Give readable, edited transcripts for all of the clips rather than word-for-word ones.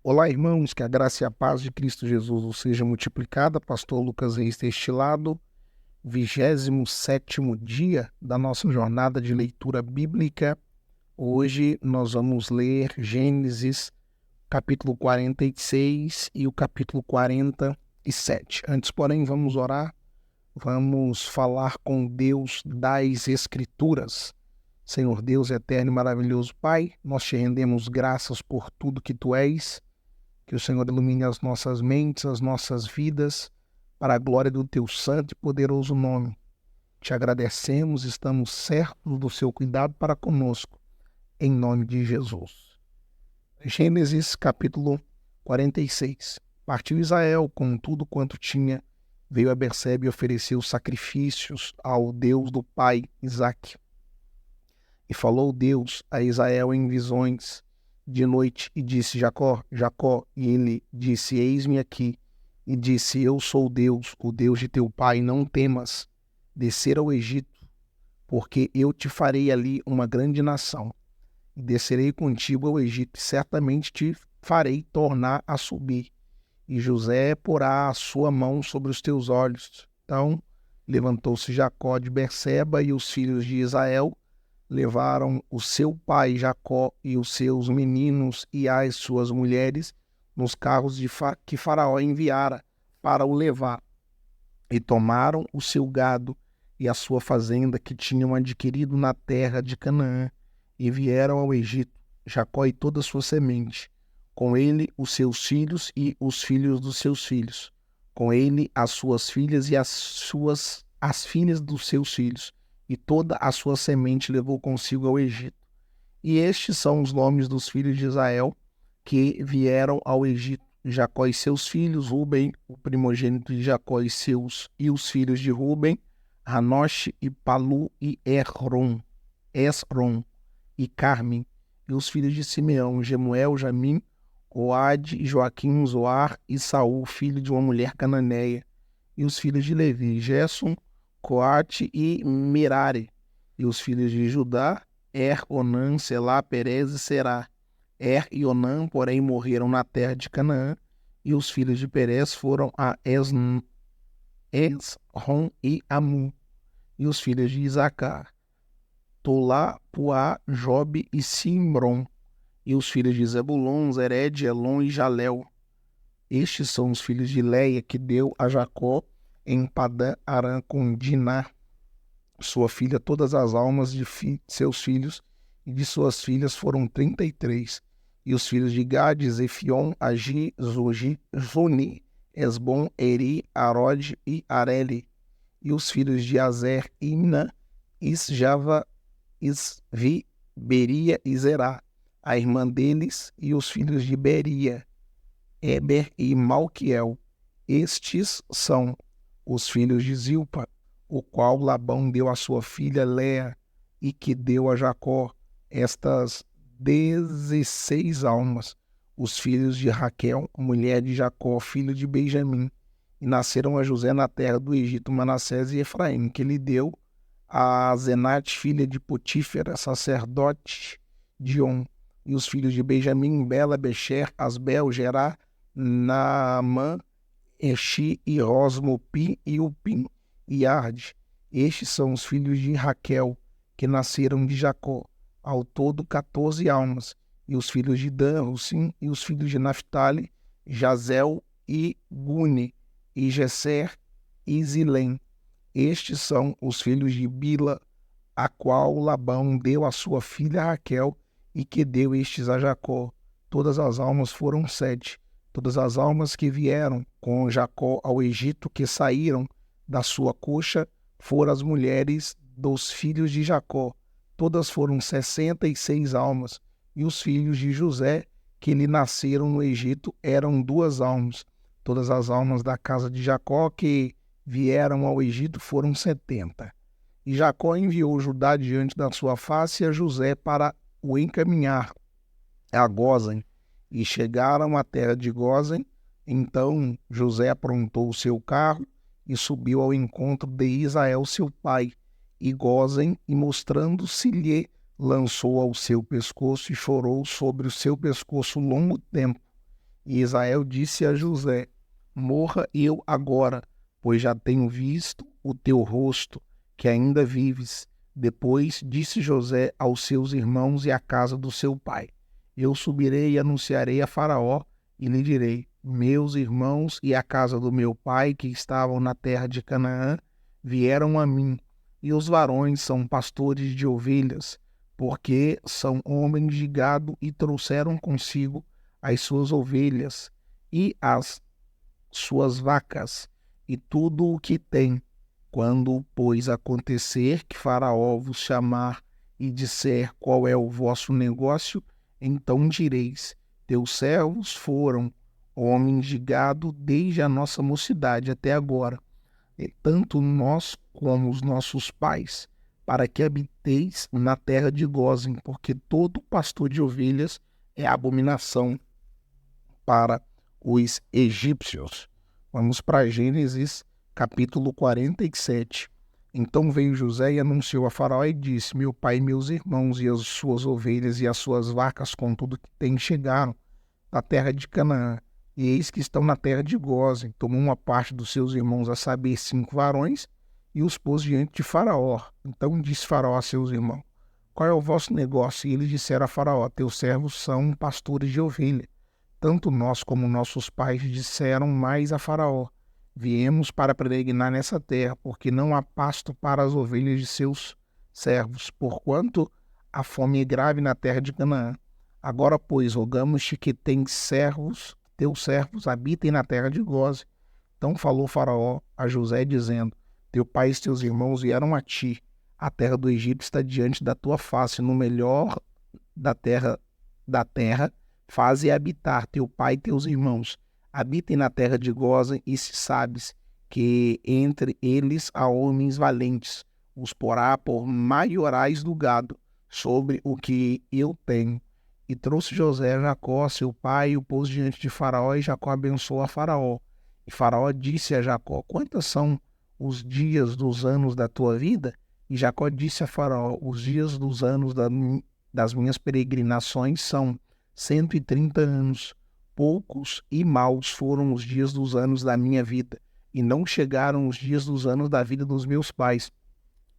Olá, irmãos, que a graça e a paz de Cristo Jesus vos seja multiplicada. Pastor Lucas Reis deste lado, 27º dia da nossa jornada de leitura bíblica. Hoje nós vamos ler Gênesis, capítulo 46 e o capítulo 47. Antes, porém, vamos orar, vamos falar com Deus das Escrituras. Senhor Deus eterno e maravilhoso Pai, nós te rendemos graças por tudo que Tu és. Que o Senhor ilumine as nossas mentes, as nossas vidas, para a glória do Teu santo e poderoso nome. Te agradecemos, estamos certos do Seu cuidado para conosco, em nome de Jesus. Gênesis capítulo 46. Partiu Israel com tudo quanto tinha, veio a Bersebe e ofereceu sacrifícios ao Deus do pai Isaque. E falou Deus a Israel em visões de noite, e disse: Jacó, Jacó. E ele disse: Eis-me aqui. E disse: Eu sou Deus, o Deus de teu pai. Não temas descer ao Egito, porque eu te farei ali uma grande nação. E descerei contigo ao Egito, e certamente te farei tornar a subir. E José porá a sua mão sobre os teus olhos. Então levantou-se Jacó de Berseba, e os filhos de Israel levaram o seu pai Jacó e os seus meninos e as suas mulheres nos carros que Faraó enviara para o levar. E tomaram o seu gado e a sua fazenda que tinham adquirido na terra de Canaã, e vieram ao Egito, Jacó e toda a sua semente, com ele os seus filhos e os filhos dos seus filhos, com ele as suas filhas e as filhas dos seus filhos, e toda a sua semente levou consigo ao Egito. E estes são os nomes dos filhos de Israel que vieram ao Egito: Jacó e seus filhos, Ruben, o primogênito de Jacó e os filhos de Ruben, Hanoche e Palu e Esrom e Carmem, e os filhos de Simeão, Gemuel, Jamim, Oade, Joaquim, Zoar e Saul, filho de uma mulher cananeia, e os filhos de Levi, Gerson, Coate e Merari, e os filhos de Judá, Onã, Selá, Perez e Será. E Onã, porém, morreram na terra de Canaã, e os filhos de Perez foram a Esrom e Amu, e os filhos de Isacar, Tolá, Puá, Jobe e Simron, e os filhos de Zebulon, Zered, Elon e Jalel. Estes são os filhos de Leia, que deu a Jacó em Padã Arã com Diná, sua filha. Todas as almas de seus filhos e de suas filhas foram 33. E os filhos de Gade, Zefion, Agi, Zuni, Esbom, Eri, Arode e Areli. E os filhos de Azer, Imna, Isjava, Isvi, Beria e Zerá, a irmã deles. E os filhos de Beria, Eber e Malquiel. Estes são os filhos de Zilpa, o qual Labão deu à sua filha Léa, e que deu a Jacó estas 16 almas. Os filhos de Raquel, mulher de Jacó, filho de Benjamim. E nasceram a José na terra do Egito Manassés e Efraim, que lhe deu a Zenate, filha de Potífera, sacerdote de On. E os filhos de Benjamim, Bela, Becher, Asbel, Gerá, Naamã, Enchi e Rosmo, Pim e Upim e Arde. Estes são os filhos de Raquel, que nasceram de Jacó, ao todo 14 almas. E os filhos de Dan, Russim, e os filhos de Naphtali, Jazel e Gune, e Gesser e Zilém. Estes são os filhos de Bila, a qual Labão deu a sua filha Raquel, e que deu estes a Jacó. Todas as almas foram 7. Todas as almas que vieram com Jacó ao Egito, que saíram da sua coxa, foram as mulheres dos filhos de Jacó. Todas foram 66 almas. E os filhos de José, que lhe nasceram no Egito, eram 2 almas. Todas as almas da casa de Jacó que vieram ao Egito foram 70. E Jacó enviou Judá diante da sua face, e a José para o encaminhar a Gósen. E chegaram à terra de Gósen. Então José aprontou o seu carro e subiu ao encontro de Israel seu pai, e Gósen, e mostrando-se-lhe, lançou ao seu pescoço e chorou sobre o seu pescoço longo tempo. E Israel disse a José: morra eu agora, pois já tenho visto o teu rosto, que ainda vives. Depois disse José aos seus irmãos e à casa do seu pai: eu subirei e anunciarei a Faraó, e lhe direi: meus irmãos e a casa do meu pai, que estavam na terra de Canaã, vieram a mim, e os varões são pastores de ovelhas, porque são homens de gado e trouxeram consigo as suas ovelhas e as suas vacas e tudo o que tem. Quando, pois, acontecer que Faraó vos chamar e disser qual é o vosso negócio, então direis: teus servos foram homens de gado desde a nossa mocidade até agora, e tanto nós como os nossos pais, para que habiteis na terra de Gósen, porque todo pastor de ovelhas é abominação para os egípcios. Vamos para Gênesis, capítulo 47. Então veio José e anunciou a Faraó e disse: meu pai e meus irmãos e as suas ovelhas e as suas vacas com tudo que tem chegaram da terra de Canaã, e eis que estão na terra de Gósen. Tomou uma parte dos seus irmãos, a saber, 5 varões, e os pôs diante de Faraó. Então disse Faraó a seus irmãos: qual é o vosso negócio? E eles disseram a Faraó: teus servos são pastores de ovelha. Tanto nós como nossos pais disseram mais a Faraó: viemos para peregrinar nessa terra, porque não há pasto para as ovelhas de seus servos, porquanto a fome é grave na terra de Canaã. Agora, pois, rogamos-te que teus servos habitem na terra de Gósen. Então falou Faraó a José, dizendo: teu pai e teus irmãos vieram a ti. A terra do Egito está diante da tua face, no melhor da terra, faze habitar teu pai e teus irmãos. Habitem na terra de Gósen, e se sabes que entre eles há homens valentes, os porá por maiorais do gado, sobre o que eu tenho. E trouxe José a Jacó, seu pai, e o pôs diante de Faraó, e Jacó abençoou a Faraó. E Faraó disse a Jacó: quantos são os dias dos anos da tua vida? E Jacó disse a Faraó: os dias dos anos das minhas peregrinações são 130 anos. Poucos e maus foram os dias dos anos da minha vida, e não chegaram os dias dos anos da vida dos meus pais,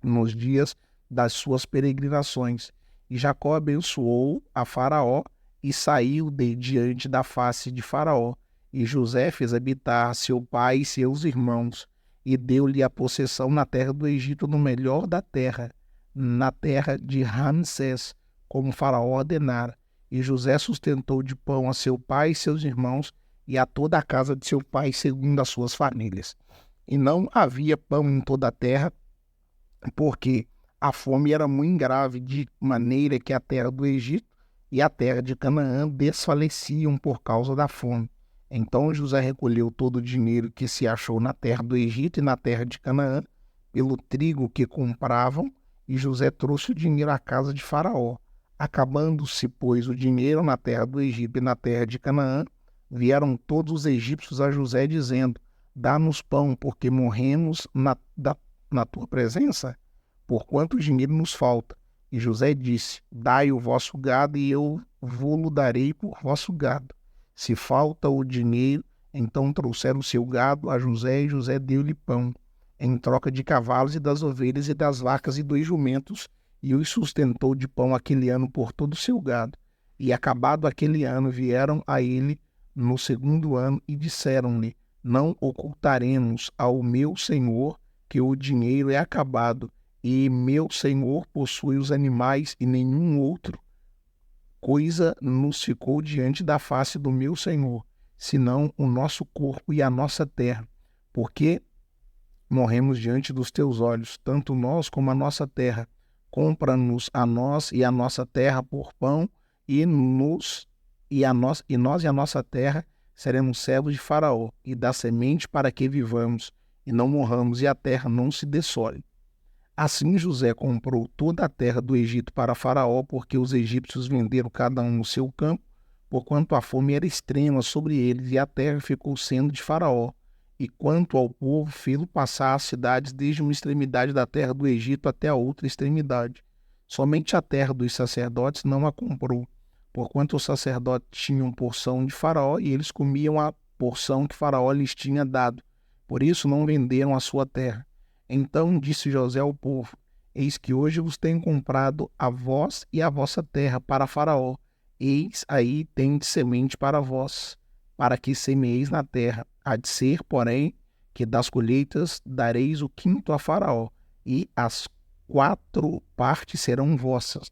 nos dias das suas peregrinações. E Jacó abençoou a Faraó e saiu de diante da face de Faraó. E José fez habitar seu pai e seus irmãos, e deu-lhe a possessão na terra do Egito, no melhor da terra, na terra de Ramsés, como Faraó ordenara. E José sustentou de pão a seu pai e seus irmãos, e a toda a casa de seu pai, segundo as suas famílias. E não havia pão em toda a terra, porque a fome era muito grave, de maneira que a terra do Egito e a terra de Canaã desfaleciam por causa da fome. Então José recolheu todo o dinheiro que se achou na terra do Egito e na terra de Canaã, pelo trigo que compravam, e José trouxe o dinheiro à casa de Faraó. Acabando-se, pois, o dinheiro na terra do Egito e na terra de Canaã, vieram todos os egípcios a José, dizendo: dá-nos pão, porque morremos na tua presença, porquanto o dinheiro nos falta. E José disse: dai o vosso gado, e eu vô-lo darei por vosso gado. Se falta o dinheiro, então trouxeram o seu gado a José, e José deu-lhe pão, em troca de cavalos e das ovelhas e das vacas e 2 jumentos, e os sustentou de pão aquele ano por todo o seu gado. E acabado aquele ano, vieram a ele no 2º ano e disseram-lhe: não ocultaremos ao meu senhor que o dinheiro é acabado, e meu senhor possui os animais, e nenhum outro coisa nos ficou diante da face do meu senhor, senão o nosso corpo e a nossa terra, porque morremos diante dos teus olhos, tanto nós como a nossa terra. Compra-nos a nós e a nossa terra por pão, e nós e a nossa terra seremos servos de Faraó, e da semente para que vivamos, e não morramos, e a terra não se dessole. Assim José comprou toda a terra do Egito para Faraó, porque os egípcios venderam cada um o seu campo, porquanto a fome era extrema sobre eles, e a terra ficou sendo de Faraó. E quanto ao povo, fê-lo passar as cidades desde uma extremidade da terra do Egito até a outra extremidade. Somente a terra dos sacerdotes não a comprou, porquanto os sacerdotes tinham porção de Faraó e eles comiam a porção que Faraó lhes tinha dado. Por isso não venderam a sua terra. Então disse José ao povo: Eis que hoje vos tenho comprado a vós e a vossa terra para Faraó. Eis aí tendes semente para vós, para que semeeis na terra. Há de ser, porém, que das colheitas dareis o quinto a Faraó, e as 4 partes serão vossas,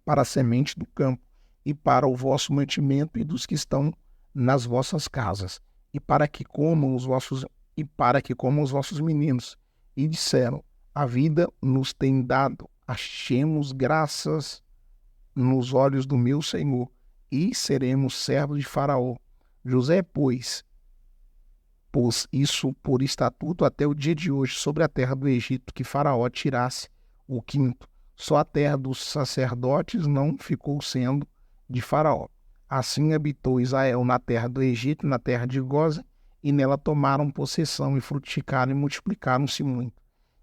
para a semente do campo, e para o vosso mantimento e dos que estão nas vossas casas, e para que comam os vossos meninos. E disseram: A vida nos tem dado, achemos graças nos olhos do meu senhor, e seremos servos de Faraó. José, pôs isso por estatuto até o dia de hoje sobre a terra do Egito, que Faraó tirasse o quinto. Só a terra dos sacerdotes não ficou sendo de Faraó. Assim habitou Israel na terra do Egito, na terra de Goza, e nela tomaram possessão e frutificaram e multiplicaram-se muito.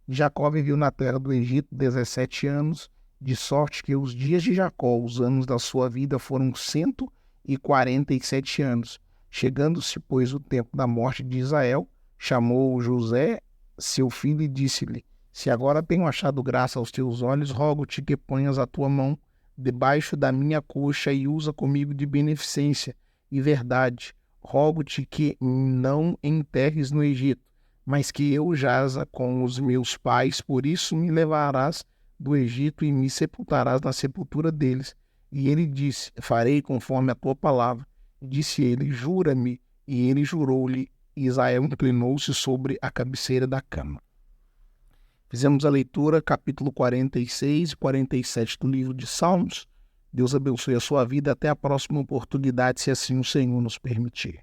Jacó viveu na terra do Egito 17 anos, de sorte que os dias de Jacó, os anos da sua vida, foram 147 anos. Chegando-se, pois, o tempo da morte de Israel, chamou José, seu filho, e disse-lhe: Se agora tenho achado graça aos teus olhos, rogo-te que ponhas a tua mão debaixo da minha coxa e usa comigo de beneficência e verdade. Rogo-te que não enterres no Egito, mas que eu jaza com os meus pais, por isso me levarás do Egito e me sepultarás na sepultura deles. E ele disse: Farei conforme a tua palavra. Disse ele: Jura-me. E ele jurou-lhe. E Israel inclinou-se sobre a cabeceira da cama. Fizemos a leitura, capítulo 46 e 47 do livro de Salmos. Deus abençoe a sua vida. Até a próxima oportunidade, se assim o Senhor nos permitir.